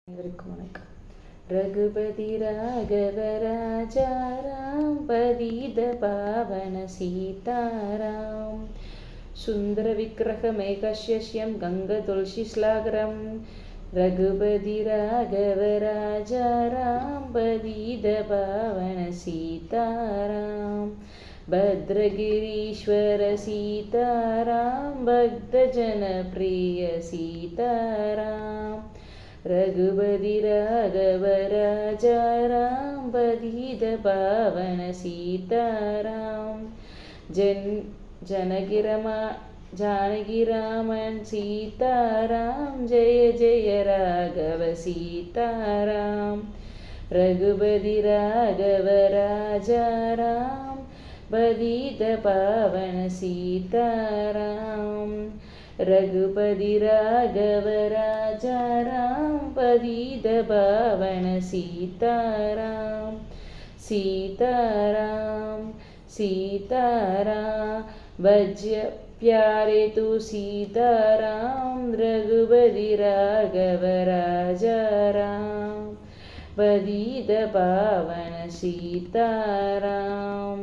அனைவருக்கும் வணக்கம். ரகுபதி ராகவ ராஜாராம் பதீத பாவன சீதாராம் சுந்தர விக்கிரகமேகஷ்யம் கங்க துளசி ஸ்லாகரம் ரகுபதி ராகவ ராஜாராம் பதீத பாவன சீதாராம் भद्रगिरीश्वर सीताराम भक्तजन प्रिय सीताराम रघुपति राघव राजाराम पतित पावन सीताराम जानकी रामन सीताराम जय जय राघव सीताराम रघुपति राघव राजाराम पतित पावन सीताराम रघुपति राघव राजाराम पतित पावन सीताराम सीताराम सीताराम भज्य प्यारे तू सीताराम रघुपति राघव राजाराम पतित पावन सीताराम।